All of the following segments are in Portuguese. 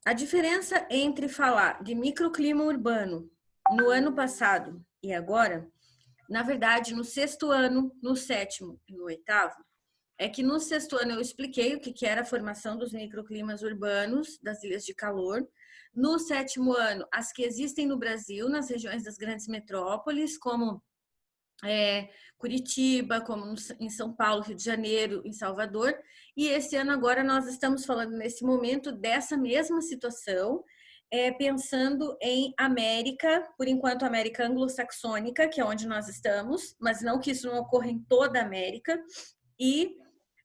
A diferença entre falar de microclima urbano no ano passado e agora, na verdade, no sexto ano, no sétimo e no oitavo, é que no sexto ano eu expliquei o que era a formação dos microclimas urbanos das ilhas de calor. No sétimo ano, as que existem no Brasil, nas regiões das grandes metrópoles, como Curitiba, como em São Paulo, Rio de Janeiro, em Salvador. E esse ano agora nós estamos falando nesse momento dessa mesma situação, pensando em América, por enquanto América anglo-saxônica, que é onde nós estamos, mas não que isso não ocorra em toda a América, e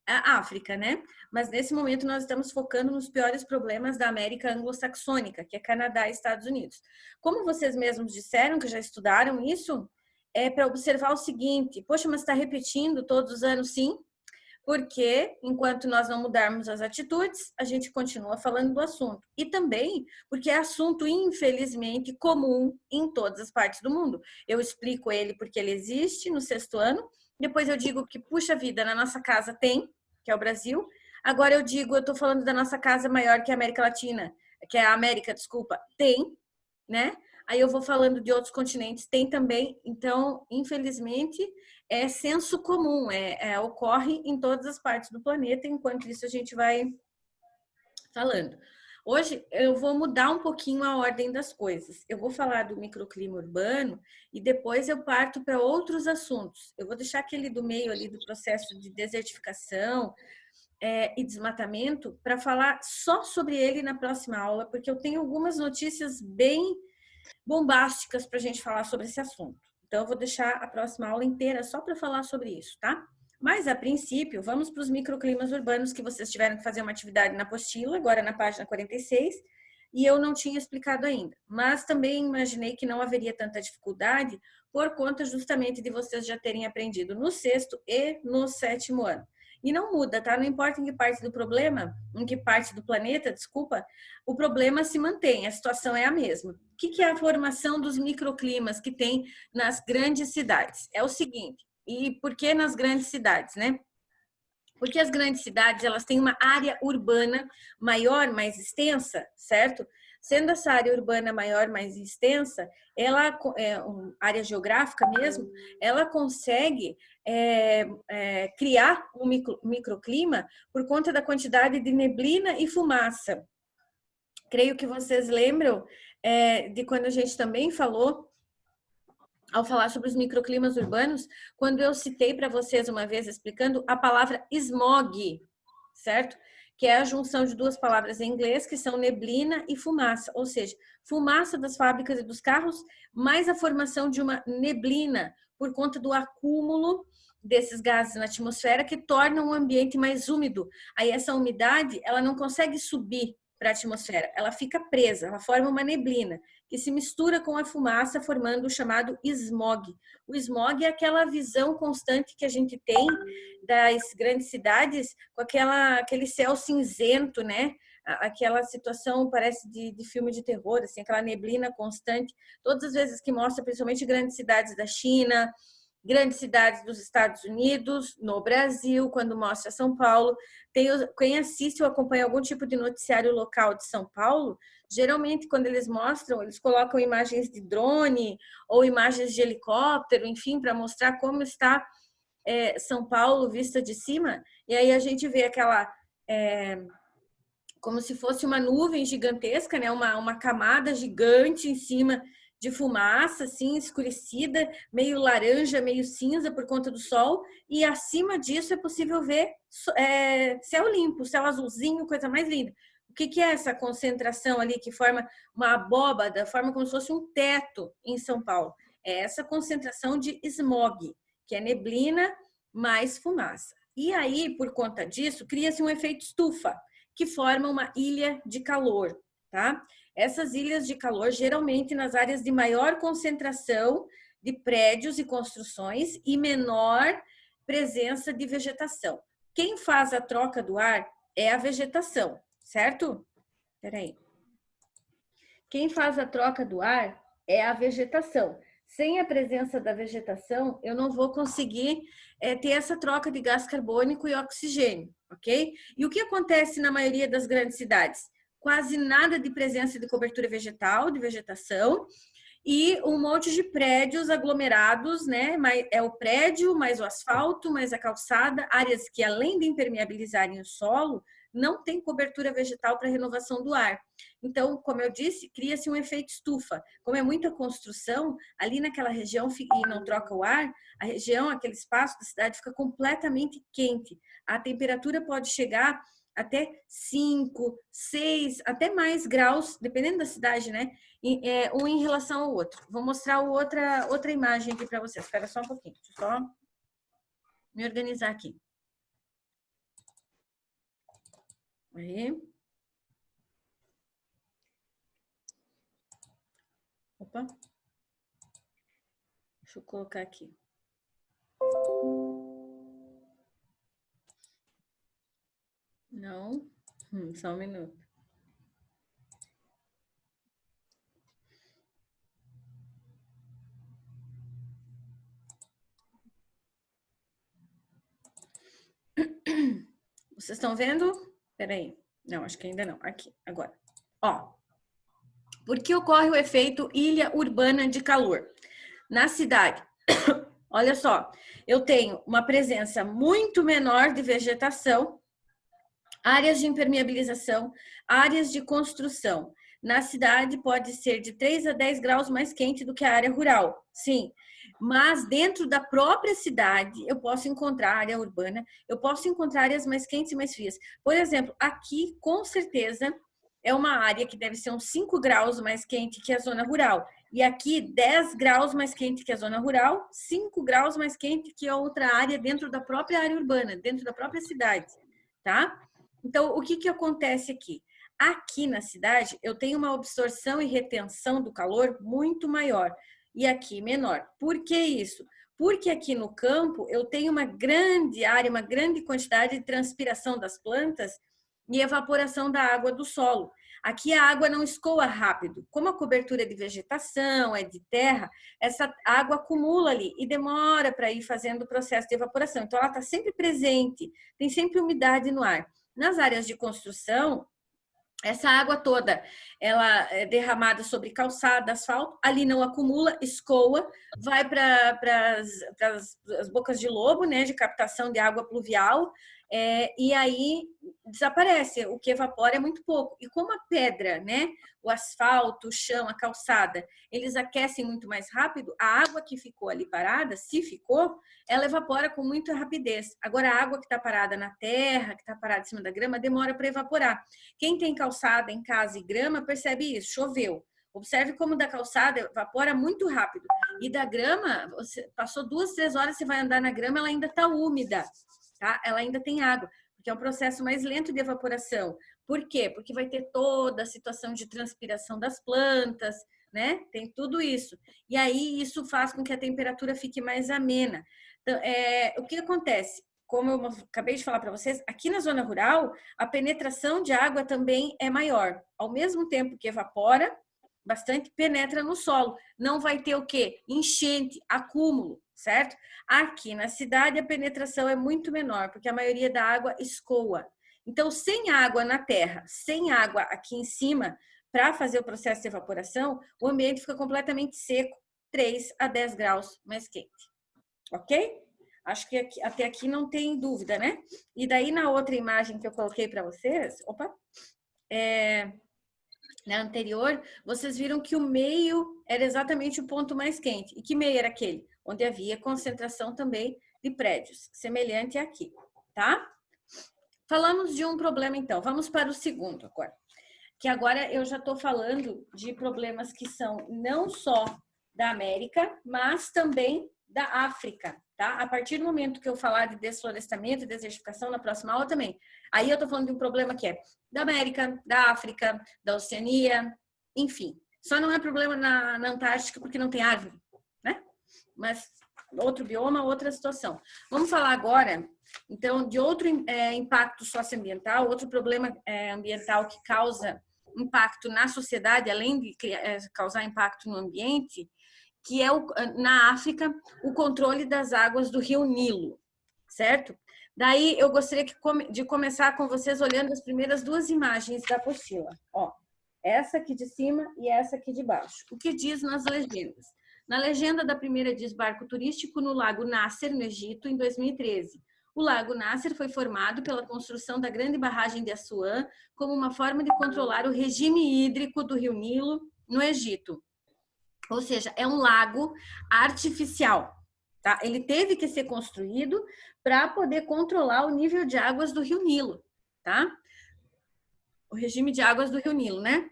a África, né? Mas nesse momento nós estamos focando nos piores problemas da América anglo-saxônica, que é Canadá e Estados Unidos. Como vocês mesmos disseram que já estudaram isso, é para observar o seguinte: poxa, mas está repetindo todos os anos? Sim, porque enquanto nós não mudarmos as atitudes, a gente continua falando do assunto. E também porque é assunto, infelizmente, comum em todas as partes do mundo. Eu explico ele porque ele existe no sexto ano, depois eu digo que, puxa vida, na nossa casa tem, que é o Brasil. Agora eu digo, eu estou falando da nossa casa maior que a América Latina, que é a América, desculpa, tem, né? Aí eu vou falando de outros continentes, tem também. Então, infelizmente, é senso comum, ocorre em todas as partes do planeta, enquanto isso a gente vai falando. Hoje eu vou mudar um pouquinho a ordem das coisas. Eu vou falar do microclima urbano e depois eu parto para outros assuntos. Eu vou deixar aquele do meio ali do processo de desertificação e desmatamento para falar só sobre ele na próxima aula, porque eu tenho algumas notícias bem bombásticas para a gente falar sobre esse assunto. Então, eu vou deixar a próxima aula inteira só para falar sobre isso, tá? Mas, a princípio, vamos para os microclimas urbanos que vocês tiveram que fazer uma atividade na apostila, agora na página 46, e eu não tinha explicado ainda. Mas também imaginei que não haveria tanta dificuldade por conta justamente de vocês já terem aprendido no sexto e no sétimo ano. E não muda, tá? Não importa em que parte do problema, em que parte do planeta, desculpa, o problema se mantém, a situação é a mesma. O que é a formação dos microclimas que tem nas grandes cidades? É o seguinte, e por que nas grandes cidades, né? Porque as grandes cidades, elas têm uma área urbana maior, mais extensa, certo? Sendo essa área urbana maior, mais extensa, ela, área geográfica mesmo, ela consegue criar um microclima por conta da quantidade de neblina e fumaça. Creio que vocês lembram de quando a gente também falou, ao falar sobre os microclimas urbanos, quando eu citei para vocês uma vez explicando a palavra smog, certo? Que é a junção de duas palavras em inglês que são neblina e fumaça, ou seja, fumaça das fábricas e dos carros, mais a formação de uma neblina por conta do acúmulo desses gases na atmosfera que tornam o ambiente mais úmido. Aí essa umidade, ela não consegue subir para a atmosfera, ela fica presa, ela forma uma neblina que se mistura com a fumaça, formando o chamado smog. O smog é aquela visão constante que a gente tem das grandes cidades com aquele céu cinzento, né? Aquela situação parece de filme de terror, assim, aquela neblina constante. Todas as vezes que mostra, principalmente grandes cidades da China, grandes cidades dos Estados Unidos, no Brasil, quando mostra São Paulo. Quem assiste ou acompanha algum tipo de noticiário local de São Paulo, geralmente quando eles mostram, eles colocam imagens de drone ou imagens de helicóptero, enfim, para mostrar como está São Paulo vista de cima. E aí a gente vê aquela como se fosse uma nuvem gigantesca, né? Uma camada gigante em cima de fumaça, assim, escurecida, meio laranja, meio cinza por conta do sol, e acima disso é possível ver céu limpo, céu azulzinho, coisa mais linda. O que é essa concentração ali que forma uma abóbada, forma como se fosse um teto em São Paulo? É essa concentração de smog, que é neblina mais fumaça. E aí, por conta disso, cria-se um efeito estufa, que forma uma ilha de calor, tá? Essas ilhas de calor, geralmente nas áreas de maior concentração de prédios e construções e menor presença de vegetação. Quem faz a troca do ar é a vegetação, certo? Peraí. Quem faz a troca do ar é a vegetação. Sem a presença da vegetação, eu não vou conseguir ter essa troca de gás carbônico e oxigênio, ok? E o que acontece na maioria das grandes cidades? quase nada de presença de cobertura vegetal, de vegetação, e um monte de prédios aglomerados, né? É o prédio, mais o asfalto, mais a calçada, áreas que, além de impermeabilizarem o solo, não tem cobertura vegetal para renovação do ar. Então, como eu disse, cria-se um efeito estufa. Como é muita construção, ali naquela região e não troca o ar, a região, aquele espaço da cidade fica completamente quente. A temperatura pode chegar até 5, 6, até mais graus, dependendo da cidade, né? Um em relação ao outro. Vou mostrar outra imagem aqui para vocês. Espera só um pouquinho, deixa eu só me organizar aqui. Aí. Opa. Deixa eu colocar aqui. Não. Só um minuto. Vocês estão vendo? Peraí. Não, acho que ainda não. Aqui, agora. Ó. Por que ocorre o efeito ilha urbana de calor? Na cidade, olha só, eu tenho uma presença muito menor de vegetação, áreas de impermeabilização, áreas de construção. Na cidade pode ser de 3 a 10 graus mais quente do que a área rural, sim. Mas dentro da própria cidade, eu posso encontrar área urbana, eu posso encontrar áreas mais quentes e mais frias. Por exemplo, aqui, com certeza, é uma área que deve ser uns 5 graus mais quente que a zona rural. E aqui, 10 graus mais quente que a zona rural, 5 graus mais quente que a outra área dentro da própria área urbana, dentro da própria cidade, tá? Então, o que acontece aqui? Aqui na cidade, eu tenho uma absorção e retenção do calor muito maior e aqui menor. Por que isso? Porque aqui no campo eu tenho uma grande área, uma grande quantidade de transpiração das plantas e evaporação da água do solo. Aqui a água não escoa rápido. Como a cobertura é de vegetação, é de terra, essa água acumula ali e demora para ir fazendo o processo de evaporação. Então, ela está sempre presente, tem sempre umidade no ar. Nas áreas de construção, essa água toda, ela é derramada sobre calçada, asfalto, ali não acumula, escoa, vai para as bocas de lobo, né, de captação de água pluvial, e aí desaparece, o que evapora é muito pouco. E como a pedra, né, o asfalto, o chão, a calçada, eles aquecem muito mais rápido, a água que ficou ali parada, se ficou, ela evapora com muita rapidez. Agora, a água que está parada na terra, que está parada em cima da grama, demora para evaporar. Quem tem calçada em casa e grama percebe isso, choveu. Observe como da calçada evapora muito rápido. E da grama, você passou 2, 3 horas, você vai andar na grama, ela ainda está úmida, tá? Ela ainda tem água, porque é um processo mais lento de evaporação. Por quê? Porque vai ter toda a situação de transpiração das plantas, né? Tem tudo isso. E aí isso faz com que a temperatura fique mais amena. Então, o que acontece? Como eu acabei de falar para vocês, aqui na zona rural, a penetração de água também é maior. Ao mesmo tempo que evapora, bastante penetra no solo. Não vai ter o quê? Enchente, acúmulo, certo? Aqui na cidade, a penetração é muito menor, porque a maioria da água escoa. Então, sem água na terra, sem água aqui em cima, para fazer o processo de evaporação, o ambiente fica completamente seco, 3 a 10 graus mais quente. Ok? Acho que até aqui não tem dúvida, né? E daí, na outra imagem que eu coloquei para vocês, na anterior, vocês viram que o meio era exatamente o ponto mais quente. E que meio era aquele? Onde havia concentração também de prédios, semelhante aqui, tá? Falamos de um problema, então. Vamos para o segundo agora. Que agora eu já estou falando de problemas que são não só da América, mas também da África, tá? A partir do momento que eu falar de desflorestamento e desertificação na próxima aula também. Aí eu tô falando de um problema que é da América, da África, da Oceania, enfim. Só não é problema na Antártica porque não tem árvore, né? Mas outro bioma, outra situação. Vamos falar agora, então, de outro impacto socioambiental, outro problema ambiental que causa impacto na sociedade, além de causar impacto no ambiente, que é na África o controle das águas do rio Nilo, certo? Daí eu gostaria de começar com vocês olhando as primeiras duas imagens da apostila. Ó, essa aqui de cima e essa aqui de baixo. O que diz nas legendas? Na legenda da primeira diz barco turístico no Lago Nasser, no Egito, em 2013. O Lago Nasser foi formado pela construção da grande barragem de Assuã como uma forma de controlar o regime hídrico do Rio Nilo, no Egito. Ou seja, é um lago artificial. Tá? Ele teve que ser construído para poder controlar o nível de águas do Rio Nilo. Tá? O regime de águas do Rio Nilo, né?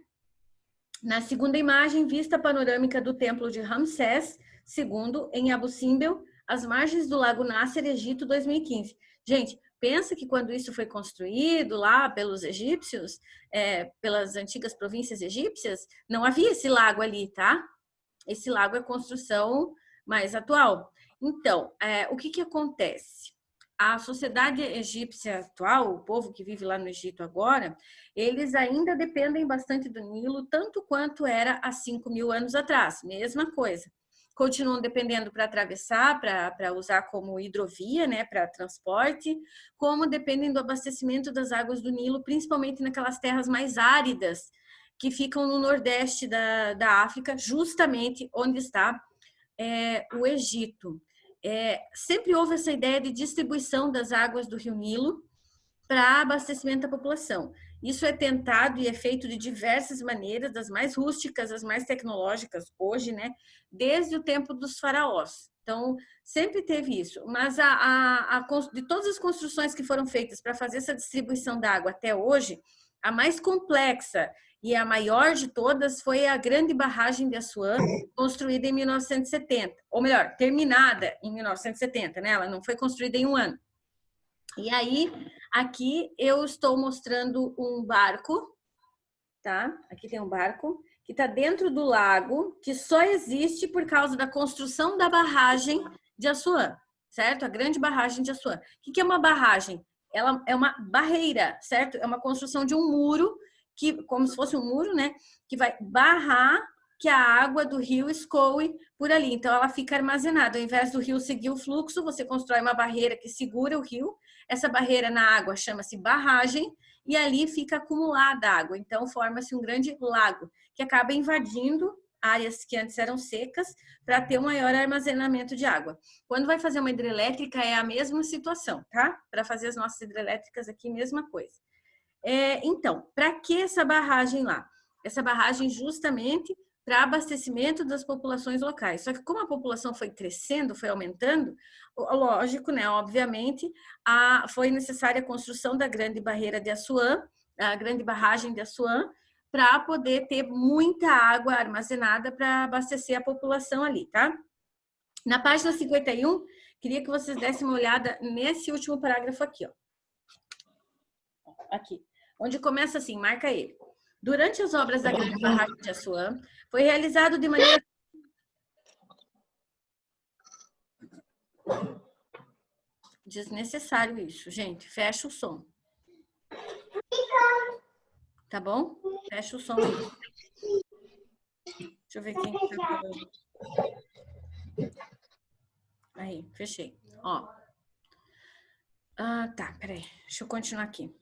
Na segunda imagem, vista panorâmica do templo de Ramsés II, em Abu Simbel, às margens do Lago Nasser, Egito, 2015. Gente, pensa que quando isso foi construído lá pelos egípcios, pelas antigas províncias egípcias, não havia esse lago ali, tá? Esse lago é construção mais atual. Então, o que acontece? A sociedade egípcia atual, o povo que vive lá no Egito agora, eles ainda dependem bastante do Nilo, tanto quanto era há 5.000 anos atrás, mesma coisa. Continuam dependendo para atravessar, para usar como hidrovia, né, para transporte, como dependem do abastecimento das águas do Nilo, principalmente naquelas terras mais áridas, que ficam no nordeste da África, justamente onde está o Egito. Sempre houve essa ideia de distribuição das águas do Rio Nilo para abastecimento da população. Isso é tentado e é feito de diversas maneiras, das mais rústicas, as mais tecnológicas hoje, né? Desde o tempo dos faraós. Então, sempre teve isso. Mas de todas as construções que foram feitas para fazer essa distribuição da água até hoje, a mais complexa e a maior de todas foi a grande barragem de Assuã, construída em 1970. Ou melhor, terminada em 1970, né? Ela não foi construída em um ano. E aí, aqui eu estou mostrando um barco, tá? Aqui tem um barco que está dentro do lago, que só existe por causa da construção da barragem de Assuã, certo? A grande barragem de Assuã. O que é uma barragem? Ela é uma barreira, certo? É uma construção de um muro, como se fosse um muro, né? Que vai barrar que a água do rio escoe por ali. Então, ela fica armazenada. Ao invés do rio seguir o fluxo, você constrói uma barreira que segura o rio. Essa barreira na água chama-se barragem e ali fica acumulada água. Então, forma-se um grande lago que acaba invadindo áreas que antes eram secas para ter um maior armazenamento de água. Quando vai fazer uma hidrelétrica, é a mesma situação, tá? Para fazer as nossas hidrelétricas aqui, mesma coisa. Então, para que essa barragem lá? Essa barragem justamente para abastecimento das populações locais. Só que como a população foi crescendo, foi aumentando, lógico, né, obviamente, foi necessária a construção da grande barreira de Assuã, a grande barragem de Assuã, para poder ter muita água armazenada para abastecer a população ali, tá? Na página 51, queria que vocês dessem uma olhada nesse último parágrafo aqui, ó. Aqui, onde começa assim, marca ele. Durante as obras da grande barragem de Assuã, foi realizado de maneira... Desnecessário isso, gente. Fecha o som. Tá bom? Fecha o som aí. Deixa eu ver quem tá falando. Aí, fechei. Ó. Tá, peraí. Deixa eu continuar aqui.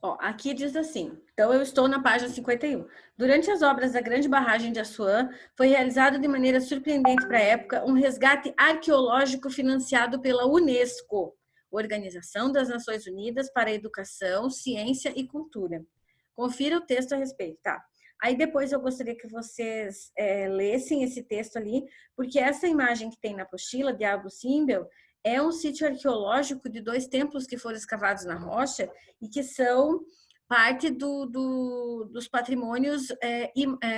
Ó, aqui diz assim, então eu estou na página 51. Durante as obras da grande barragem de Assuã, foi realizado de maneira surpreendente para a época um resgate arqueológico financiado pela Unesco, Organização das Nações Unidas para a Educação, Ciência e Cultura. Confira o texto a respeito, tá? Aí depois eu gostaria que vocês lessem esse texto ali, porque essa imagem que tem na apostila de Abu Simbel é um sítio arqueológico de 2 templos que foram escavados na rocha e que são parte dos patrimônios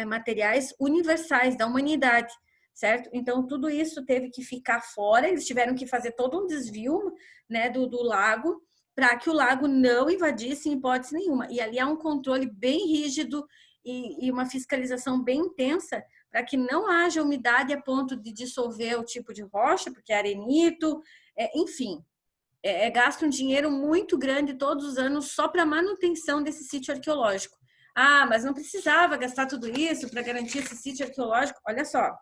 materiais universais da humanidade, certo? Então, tudo isso teve que ficar fora, eles tiveram que fazer todo um desvio, né, do lago, para que o lago não invadisse em hipótese nenhuma. E ali há um controle bem rígido e uma fiscalização bem intensa para que não haja umidade a ponto de dissolver o tipo de rocha, porque é arenito, enfim, gasta um dinheiro muito grande todos os anos só para manutenção desse sítio arqueológico. Mas não precisava gastar tudo isso para garantir esse sítio arqueológico. Olha só,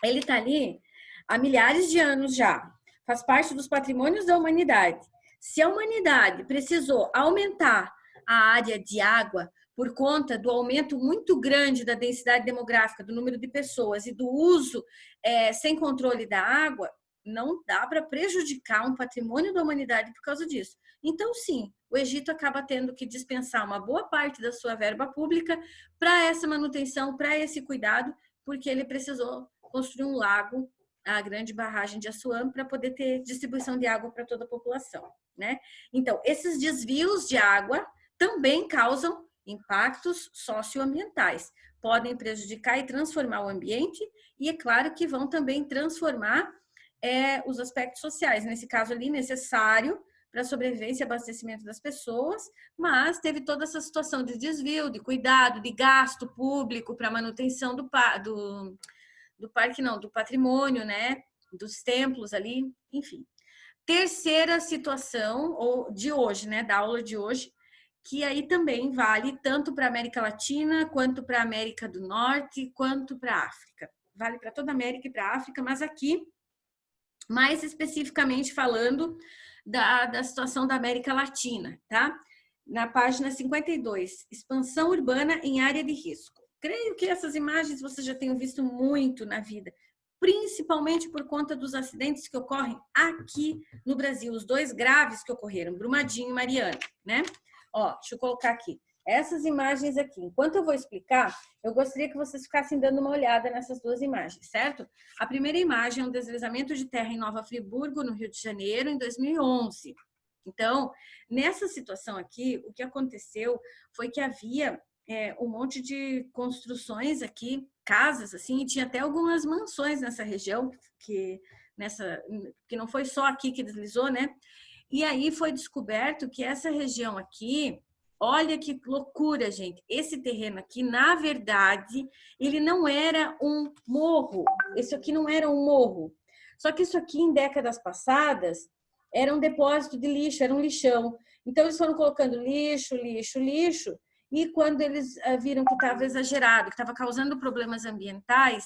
ele está ali há milhares de anos já, faz parte dos patrimônios da humanidade. Se a humanidade precisou aumentar a área de água por conta do aumento muito grande da densidade demográfica, do número de pessoas e do uso sem controle da água, não dá para prejudicar um patrimônio da humanidade por causa disso. Então, sim, o Egito acaba tendo que dispensar uma boa parte da sua verba pública para essa manutenção, para esse cuidado, porque ele precisou construir um lago, a grande barragem de Assuã, para poder ter distribuição de água para toda a população, né? Então, esses desvios de água também causam impactos socioambientais, podem prejudicar e transformar o ambiente, e é claro que vão também transformar os aspectos sociais, nesse caso ali, necessário para a sobrevivência e abastecimento das pessoas, mas teve toda essa situação de desvio, de cuidado, de gasto público para manutenção do parque, não, do patrimônio, né, dos templos ali, enfim. Terceira situação de hoje, né, da aula de hoje, que aí também vale tanto para a América Latina, quanto para a América do Norte, quanto para a África. Vale para toda a América e para a África, mas aqui, mais especificamente falando da situação da América Latina, tá? Na página 52, expansão urbana em área de risco. Creio que essas imagens você já tenham visto muito na vida, principalmente por conta dos acidentes que ocorrem aqui no Brasil, os dois graves que ocorreram, Brumadinho e Mariana, né? Ó, deixa eu colocar aqui. Essas imagens aqui, enquanto eu vou explicar, eu gostaria que vocês ficassem dando uma olhada nessas duas imagens, certo? A primeira imagem é um deslizamento de terra em Nova Friburgo, no Rio de Janeiro, em 2011. Então, nessa situação aqui, o que aconteceu foi que havia um monte de construções aqui, casas, assim, e tinha até algumas mansões nessa região, que não foi só aqui que deslizou, né? E aí foi descoberto que essa região aqui, olha que loucura, gente. Esse terreno aqui, na verdade, ele não era um morro. Esse aqui não era um morro. Só que isso aqui, em décadas passadas, era um depósito de lixo, era um lixão. Então, eles foram colocando lixo, lixo, lixo. E quando eles viram que estava exagerado, que estava causando problemas ambientais,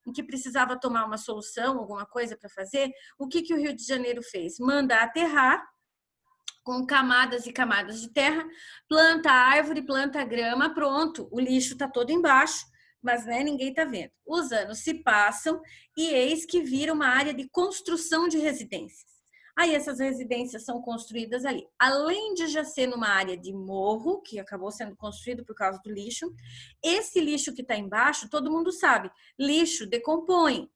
e que precisava tomar uma solução, alguma coisa para fazer, o que o Rio de Janeiro fez? Manda aterrar com camadas e camadas de terra, planta árvore, planta grama, pronto, o lixo está todo embaixo, mas né, ninguém está vendo. Os anos se passam e eis que vira uma área de construção de residências. Aí essas residências são construídas ali. Além de já ser numa área de morro, que acabou sendo construído por causa do lixo, esse lixo que está embaixo, todo mundo sabe, lixo decompõe.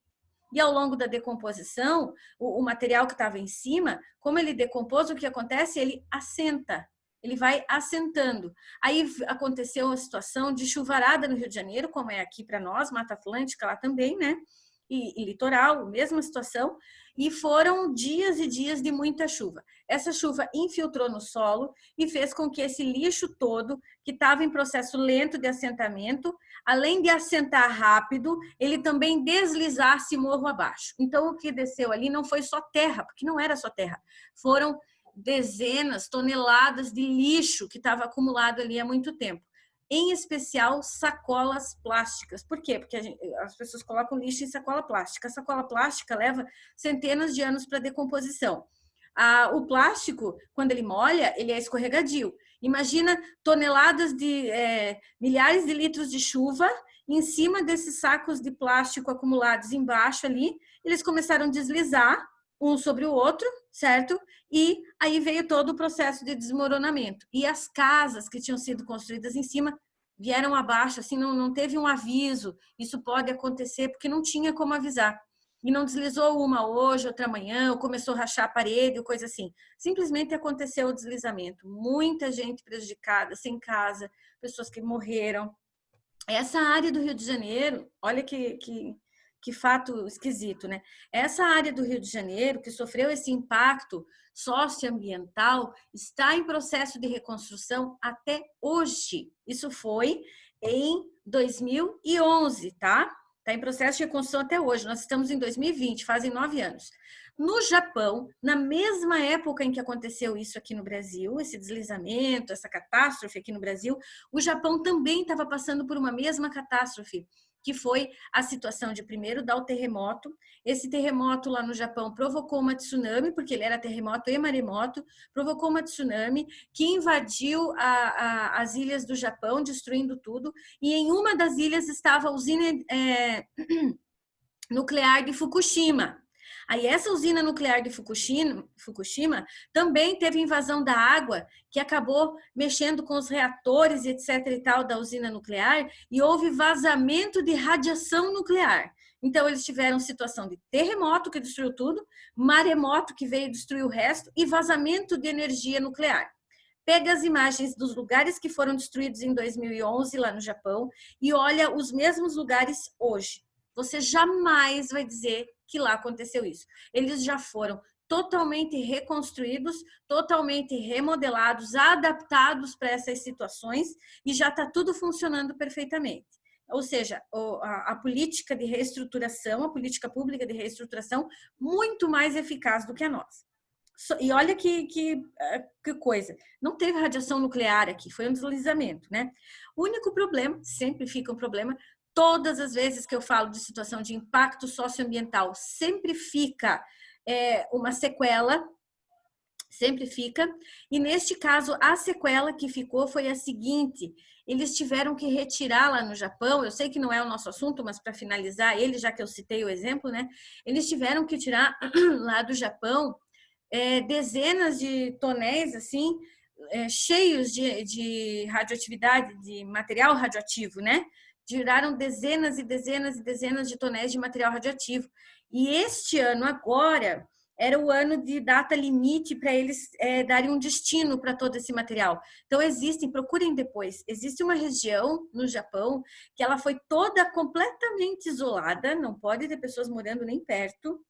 E ao longo da decomposição, o material que estava em cima, como ele decompôs, o que acontece? Ele assenta, ele vai assentando. Aí aconteceu uma situação de chuvarada no Rio de Janeiro, como é aqui para nós, Mata Atlântica lá também, né? E litoral, mesma situação, e foram dias e dias de muita chuva. Essa chuva infiltrou no solo e fez com que esse lixo todo, que estava em processo lento de assentamento, além de assentar rápido, ele também deslizasse morro abaixo. Então, o que desceu ali não foi só terra, porque não era só terra, foram dezenas, toneladas de lixo que estava acumulado ali há muito tempo. Em especial sacolas plásticas. Por quê? Porque as pessoas colocam lixo em sacola plástica. A sacola plástica leva centenas de anos para decomposição. O plástico, quando ele molha, ele é escorregadio. Imagina toneladas de milhares de litros de chuva em cima desses sacos de plástico acumulados embaixo ali. Eles começaram a deslizar um sobre o outro, certo? E aí veio todo o processo de desmoronamento. E as casas que tinham sido construídas em cima vieram abaixo, assim, não teve um aviso. Isso pode acontecer porque não tinha como avisar. E não deslizou uma hoje, outra amanhã, ou começou a rachar a parede, ou coisa assim. Simplesmente aconteceu o deslizamento. Muita gente prejudicada, sem casa, pessoas que morreram. Essa área do Rio de Janeiro, olha que fato esquisito, né? Essa área do Rio de Janeiro, que sofreu esse impacto socioambiental, está em processo de reconstrução até hoje. Isso foi em 2011, tá? Está em processo de reconstrução até hoje. Nós estamos em 2020, fazem 9 anos. No Japão, na mesma época em que aconteceu isso aqui no Brasil, esse deslizamento, essa catástrofe aqui no Brasil, o Japão também estava passando por uma mesma catástrofe, que foi a situação de primeiro dar o terremoto. Esse terremoto lá no Japão provocou uma tsunami, porque ele era terremoto e maremoto, provocou uma tsunami que invadiu as ilhas do Japão, destruindo tudo, e em uma das ilhas estava a usina nuclear de Fukushima. Aí essa usina nuclear de Fukushima também teve invasão da água, que acabou mexendo com os reatores, etc. e tal, da usina nuclear, e houve vazamento de radiação nuclear. Então, eles tiveram situação de terremoto, que destruiu tudo, maremoto, que veio destruir o resto, e vazamento de energia nuclear. Pega as imagens dos lugares que foram destruídos em 2011, lá no Japão, e olha os mesmos lugares hoje. Você jamais vai dizer que lá aconteceu isso. Eles já foram totalmente reconstruídos, totalmente remodelados, adaptados para essas situações e já está tudo funcionando perfeitamente. Ou seja, a política de reestruturação, a política pública de reestruturação, muito mais eficaz do que a nossa. E olha que coisa, não teve radiação nuclear aqui, foi um deslizamento, né? O único problema, sempre fica um problema, todas as vezes que eu falo de situação de impacto socioambiental, sempre fica uma sequela, sempre fica. E neste caso, a sequela que ficou foi a seguinte: eles tiveram que retirar lá no Japão, eu sei que não é o nosso assunto, mas para finalizar ele, já que eu citei o exemplo, né? Eles tiveram que tirar lá do Japão dezenas de tonéis, assim, cheios de radioatividade, de material radioativo, né? Tiraram dezenas e dezenas e dezenas de tonéis de material radioativo. E este ano, agora, era o ano de data limite para eles darem um destino para todo esse material. Então, procurem depois, existe uma região no Japão que ela foi toda completamente isolada, não pode ter pessoas morando nem perto,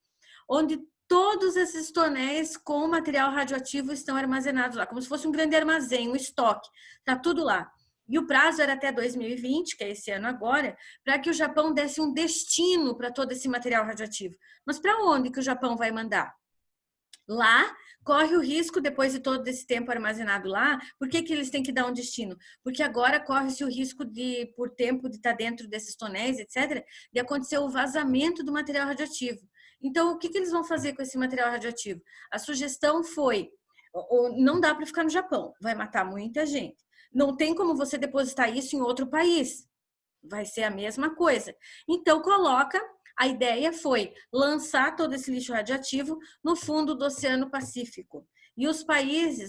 onde todos esses tonéis com material radioativo estão armazenados lá, como se fosse um grande armazém, um estoque, está tudo lá. E o prazo era até 2020, que é esse ano agora, para que o Japão desse um destino para todo esse material radioativo. Mas para onde que o Japão vai mandar? Lá, corre o risco, depois de todo esse tempo armazenado lá, por que eles têm que dar um destino? Porque agora corre-se o risco de, por tempo de estar dentro desses tonéis, etc., de acontecer o vazamento do material radioativo. Então, o que eles vão fazer com esse material radioativo? A sugestão foi, não dá para ficar no Japão, vai matar muita gente. Não tem como você depositar isso em outro país. Vai ser a mesma coisa. Então, a ideia foi lançar todo esse lixo radioativo no fundo do Oceano Pacífico. E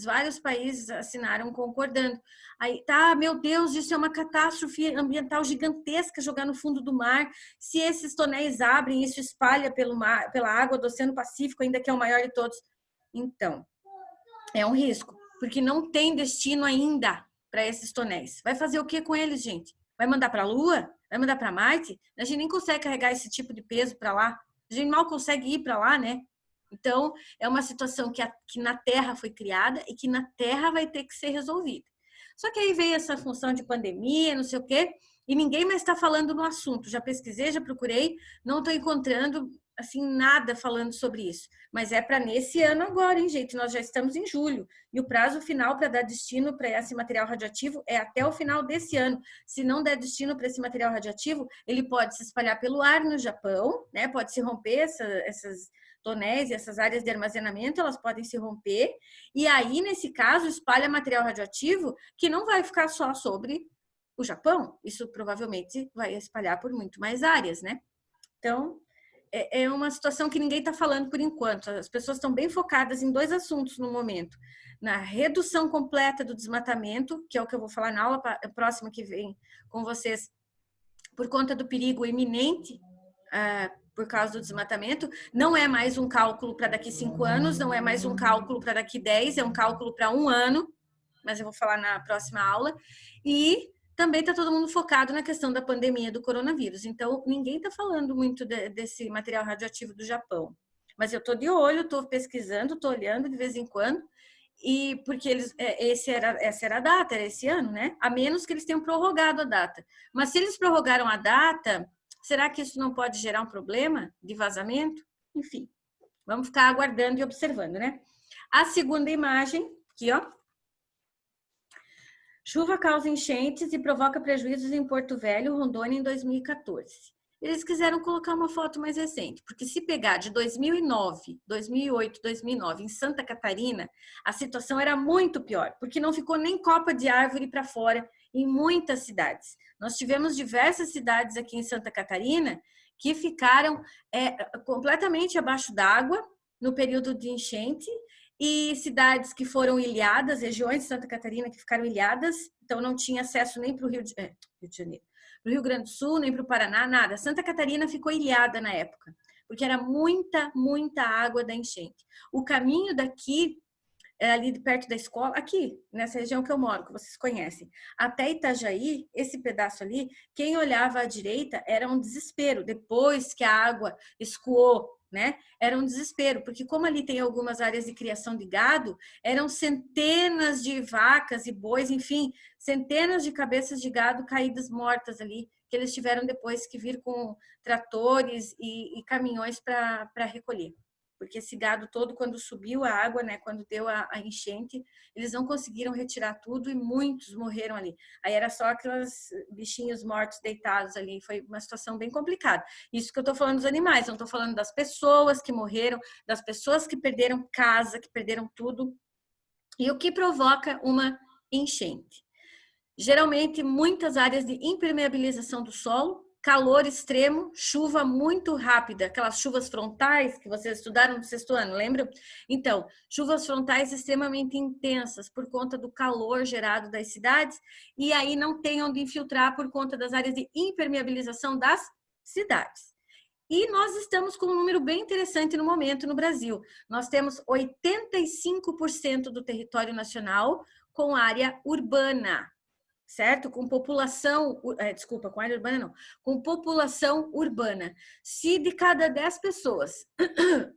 vários países assinaram concordando. Aí, tá, meu Deus, isso é uma catástrofe ambiental gigantesca jogar no fundo do mar. Se esses tonéis abrem, isso espalha pela água do Oceano Pacífico, ainda que é o maior de todos. Então, é um risco, porque não tem destino ainda para esses tonéis. Vai fazer o que com eles, gente? Vai mandar para a Lua? Vai mandar para Marte? A gente nem consegue carregar esse tipo de peso para lá. A gente mal consegue ir para lá, né? Então, é uma situação que na Terra foi criada e que na Terra vai ter que ser resolvida. Só que aí veio essa função de pandemia, não sei o quê, e ninguém mais está falando no assunto. Já pesquisei, já procurei, não estou encontrando assim nada falando sobre isso. Mas é para nesse ano agora, hein, gente? Nós já estamos em julho e o prazo final para dar destino para esse material radioativo é até o final desse ano. Se não der destino para esse material radioativo, ele pode se espalhar pelo ar no Japão, né? Pode se romper essas tonéis e essas áreas de armazenamento, elas podem se romper, e aí, nesse caso, espalha material radioativo que não vai ficar só sobre o Japão, isso provavelmente vai espalhar por muito mais áreas, né? Então, é uma situação que ninguém está falando por enquanto. As pessoas estão bem focadas em dois assuntos no momento: na redução completa do desmatamento, que é o que eu vou falar na aula próxima que vem com vocês, por conta do perigo iminente por causa do desmatamento. Não é mais um cálculo para daqui 5 anos, não é mais um cálculo para daqui 10, é um cálculo para 1 ano, mas eu vou falar na próxima aula. E também está todo mundo focado na questão da pandemia do coronavírus. Então, ninguém está falando muito desse material radioativo do Japão. Mas eu estou de olho, estou pesquisando, estou olhando de vez em quando, e porque essa era a data, era esse ano, né? A menos que eles tenham prorrogado a data. Mas se eles prorrogaram a data, será que isso não pode gerar um problema de vazamento? Enfim, Vamos ficar aguardando e observando, né? A segunda imagem, aqui, ó. Chuva causa enchentes e provoca prejuízos em Porto Velho, Rondônia, em 2014. Eles quiseram colocar uma foto mais recente, porque se pegar de 2009, 2008, 2009 em Santa Catarina, a situação era muito pior, porque não ficou nem copa de árvore para fora em muitas cidades. Nós tivemos diversas cidades aqui em Santa Catarina que ficaram completamente abaixo d'água no período de enchente, e cidades que foram ilhadas, regiões de Santa Catarina que ficaram ilhadas, então não tinha acesso nem para o Rio de Janeiro, para o Rio Grande do Sul, nem para o Paraná, nada. Santa Catarina ficou ilhada na época, porque era muita, muita água da enchente. O caminho daqui, ali perto da escola, aqui, nessa região que eu moro, que vocês conhecem, até Itajaí, esse pedaço ali, quem olhava à direita era um desespero, depois que a água escoou, né? Era um desespero, porque como ali tem algumas áreas de criação de gado, eram centenas de vacas e bois, enfim, centenas de cabeças de gado caídas mortas ali, que eles tiveram depois que vir com tratores e caminhões para recolher. Porque esse gado todo, quando subiu a água, né, quando deu a enchente, eles não conseguiram retirar tudo e muitos morreram ali. Aí era só aqueles bichinhos mortos deitados ali, foi uma situação bem complicada. Isso que eu estou falando dos animais, não estou falando das pessoas que morreram, das pessoas que perderam casa, que perderam tudo. E o que provoca uma enchente? Geralmente, muitas áreas de impermeabilização do solo, calor extremo, chuva muito rápida, aquelas chuvas frontais que vocês estudaram no sexto ano, lembram? Então, chuvas frontais extremamente intensas por conta do calor gerado das cidades, e aí não tem onde infiltrar por conta das áreas de impermeabilização das cidades. E nós estamos com um número bem interessante no momento no Brasil. Nós temos 85% do território nacional com área urbana, certo? Com população, com área urbana não, com população urbana. Se de cada 10 pessoas,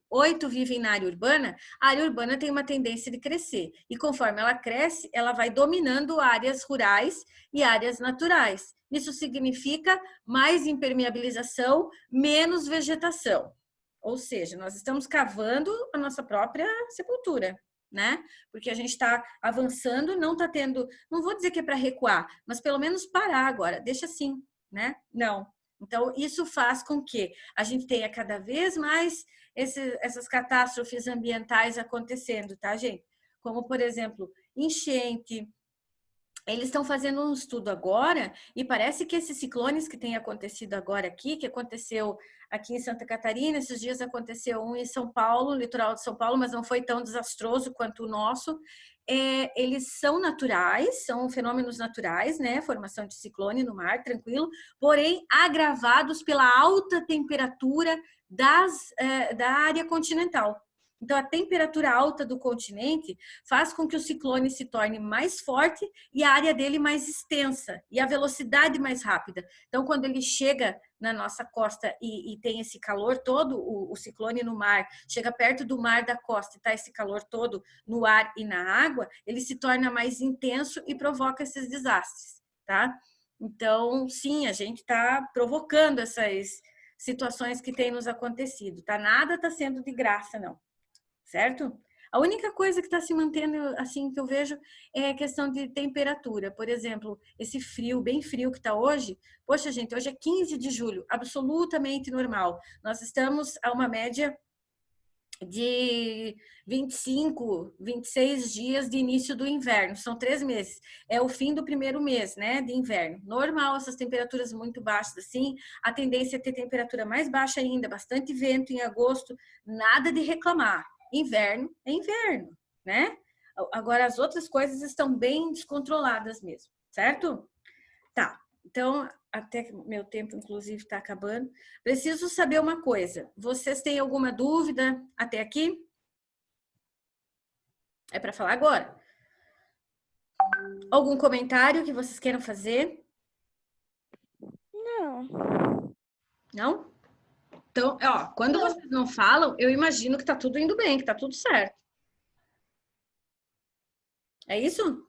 8 vivem na área urbana, a área urbana tem uma tendência de crescer. E conforme ela cresce, ela vai dominando áreas rurais e áreas naturais. Isso significa mais impermeabilização, menos vegetação. Ou seja, nós estamos cavando a nossa própria sepultura, né? Porque a gente está avançando, não está tendo, não vou dizer que é para recuar, mas pelo menos parar agora, deixa assim, né? Não. Então, isso faz com que a gente tenha cada vez mais essas catástrofes ambientais acontecendo, tá, gente? Como, por exemplo, enchente. Eles estão fazendo um estudo agora e parece que esses ciclones que têm acontecido agora aqui, que aconteceu aqui em Santa Catarina, esses dias aconteceu um em São Paulo, no litoral de São Paulo, mas não foi tão desastroso quanto o nosso. Eles são naturais, são fenômenos naturais, né? Formação de ciclone no mar, tranquilo, porém agravados pela alta temperatura da área continental. Então, a temperatura alta do continente faz com que o ciclone se torne mais forte e a área dele mais extensa e a velocidade mais rápida. Então, quando ele chega na nossa costa e tem esse calor todo, o ciclone no mar, chega perto do mar da costa e está esse calor todo no ar e na água, ele se torna mais intenso e provoca esses desastres, tá? Então, sim, a gente está provocando essas situações que têm nos acontecido, tá? Nada está sendo de graça, não. Certo? A única coisa que está se mantendo, assim, que eu vejo, é a questão de temperatura. Por exemplo, esse frio, bem frio que está hoje. Poxa, gente, hoje é 15 de julho, absolutamente normal. Nós estamos a uma média de 25, 26 dias de início do inverno. São 3 meses. É o fim do primeiro mês, né, de inverno. Normal, essas temperaturas muito baixas assim. A tendência é ter temperatura mais baixa ainda, bastante vento em agosto. Nada de reclamar. Inverno é inverno, né? Agora, as outras coisas estão bem descontroladas mesmo, certo? Tá, então, até meu tempo, inclusive, está acabando. Preciso saber uma coisa. Vocês têm alguma dúvida até aqui? É para falar agora. Algum comentário que vocês queiram fazer? Não. Não? Então, ó, quando vocês não falam, eu imagino que tá tudo indo bem, que tá tudo certo. É isso?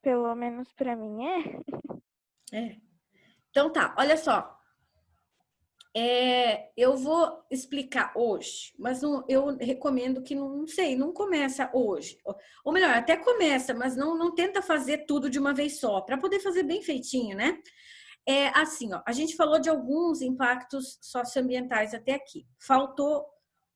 Pelo menos para mim é. É. Então tá, olha só. Eu vou explicar hoje, mas eu recomendo que não começa hoje. Ou melhor, até começa, mas não tenta fazer tudo de uma vez só, para poder fazer bem feitinho, né? Assim, ó, a gente falou de alguns impactos socioambientais até aqui. Faltou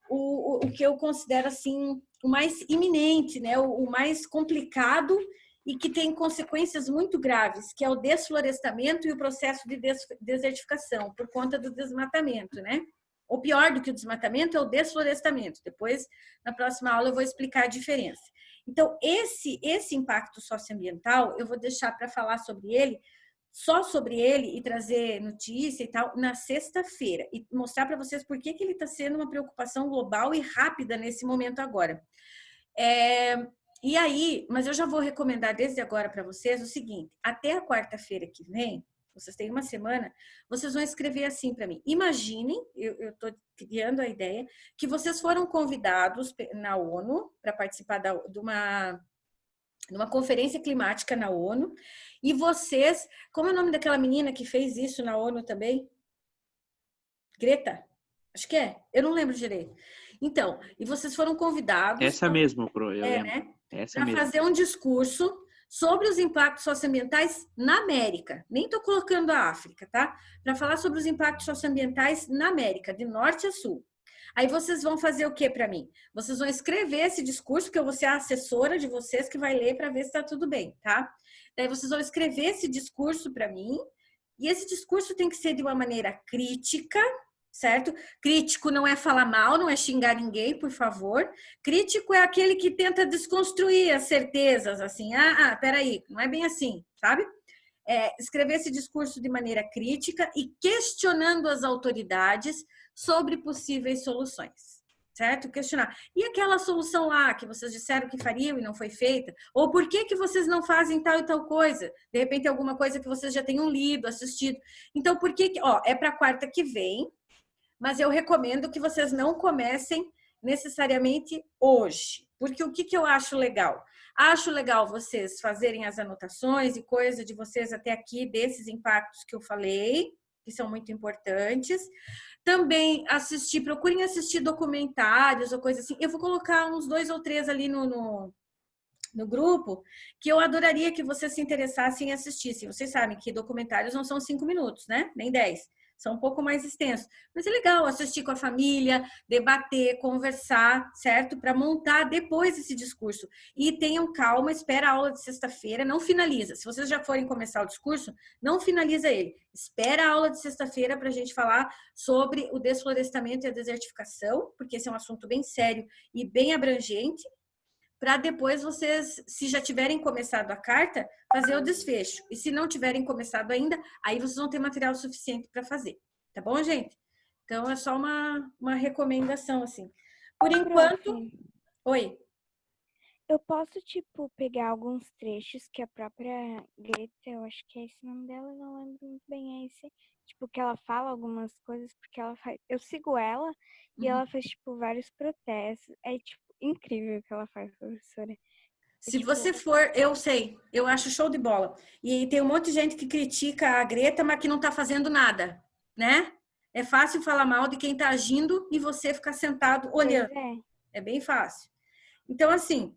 o que eu considero assim o mais iminente, né? O mais complicado e que tem consequências muito graves, que é o desflorestamento e o processo de desertificação por conta do desmatamento, né? O pior do que o desmatamento é o desflorestamento. Depois, na próxima aula, eu vou explicar a diferença. Então, esse impacto socioambiental, eu vou deixar para falar só sobre ele e trazer notícia e tal na sexta-feira e mostrar para vocês por que ele está sendo uma preocupação global e rápida nesse momento agora. E aí, mas eu já vou recomendar desde agora para vocês o seguinte: até a quarta-feira que vem, vocês têm uma semana, vocês vão escrever assim para mim. Imaginem, eu estou criando a ideia, que vocês foram convidados na ONU para participar de uma conferência climática na ONU, e vocês, como é o nome daquela menina que fez isso na ONU também? Greta? Acho que é, eu não lembro direito. Então, e vocês foram convidados... Essa mesmo, Pro, eu lembro. Né? Essa Para mesmo. fazer um discurso sobre os impactos socioambientais na América. Nem estou colocando a África, tá? Para falar sobre os impactos socioambientais na América, de norte a sul. Aí vocês vão fazer o que para mim? Vocês vão escrever esse discurso, que eu vou ser a assessora de vocês que vai ler para ver se está tudo bem, tá? Daí vocês vão escrever esse discurso para mim, e esse discurso tem que ser de uma maneira crítica, certo? Crítico não é falar mal, não é xingar ninguém, por favor. Crítico é aquele que tenta desconstruir as certezas, assim, peraí, não é bem assim, sabe? Escrever esse discurso de maneira crítica e questionando as autoridades sobre possíveis soluções, certo? Questionar. E aquela solução lá que vocês disseram que fariam e não foi feita? Ou por que vocês não fazem tal e tal coisa? De repente, alguma coisa que vocês já tenham lido, assistido. Então, por que... é para quarta que vem, mas eu recomendo que vocês não comecem necessariamente hoje. Porque o que eu acho legal? Acho legal vocês fazerem as anotações e coisas de vocês até aqui, desses impactos que eu falei, que são muito importantes. Também procurem assistir documentários ou coisa assim. Eu vou colocar uns 2 ou 3 ali no grupo, que eu adoraria que vocês se interessassem e assistissem. Vocês sabem que documentários não são 5 minutos, né? Nem 10. São um pouco mais extensos. Mas é legal assistir com a família, debater, conversar, certo? Para montar depois esse discurso. E tenham calma, espera a aula de sexta-feira, não finaliza. Se vocês já forem começar o discurso, não finaliza ele. Espera a aula de sexta-feira para a gente falar sobre o desflorestamento e a desertificação, porque esse é um assunto bem sério e bem abrangente, para depois vocês, se já tiverem começado a carta, fazer o desfecho. E se não tiverem começado ainda, aí vocês vão ter material suficiente para fazer. Tá bom, gente? Então, é só uma recomendação, assim. Por enquanto... Prof, Oi. eu posso, tipo, pegar alguns trechos que a própria Greta, eu acho que é esse o nome dela, não lembro muito bem esse, tipo, que ela fala algumas coisas, porque ela faz... Eu sigo ela e ela faz, tipo, vários protestos. É, tipo, incrível o que ela faz, professora. Se você for, eu sei, eu acho show de bola. E tem um monte de gente que critica a Greta, mas que não está fazendo nada, né? É fácil falar mal de quem está agindo e você ficar sentado olhando. É bem fácil. Então, assim,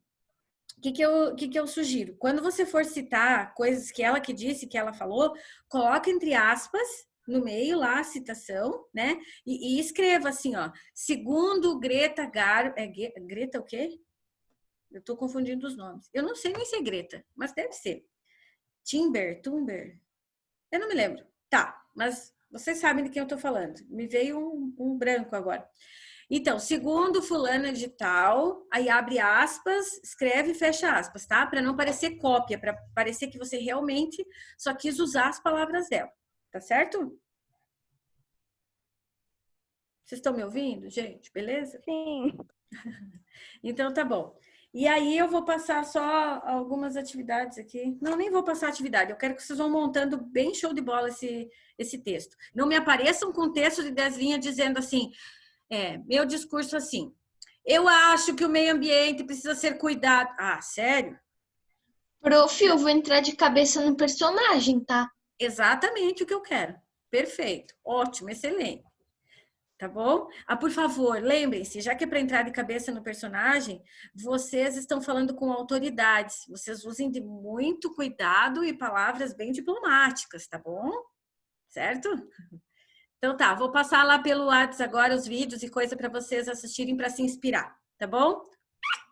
o que eu sugiro? Quando você for citar coisas que ela que disse, que ela falou, coloca entre aspas no meio lá a citação, né? E escreva assim, ó. Segundo Greta Greta o quê? Eu tô confundindo os nomes. Eu não sei nem se é Greta, mas deve ser. Thunberg. Eu não me lembro. Tá, mas vocês sabem de quem eu tô falando. Me veio um branco agora. Então, segundo fulana de tal, aí abre aspas, escreve e fecha aspas, tá? Para não parecer cópia, para parecer que você realmente só quis usar as palavras dela. Tá certo? Vocês estão me ouvindo, gente? Beleza? Sim. Então, tá bom. E aí eu vou passar só algumas atividades aqui. Não, nem vou passar atividade. Eu quero que vocês vão montando bem show de bola esse texto. Não me apareçam com texto de 10 linhas dizendo assim, meu discurso assim, eu acho que o meio ambiente precisa ser cuidado. Ah, sério? Prof, eu vou entrar de cabeça no personagem, tá? Exatamente o que eu quero. Perfeito. Ótimo, excelente. Tá bom? Por favor, lembrem-se, já que é para entrar de cabeça no personagem, vocês estão falando com autoridades. Vocês usem de muito cuidado e palavras bem diplomáticas, tá bom? Certo? Então tá, vou passar lá pelo WhatsApp agora os vídeos e coisa para vocês assistirem para se inspirar, tá bom?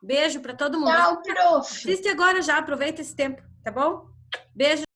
Beijo para todo mundo. Tchau, prof. Assiste agora já, aproveita esse tempo, tá bom? Beijo.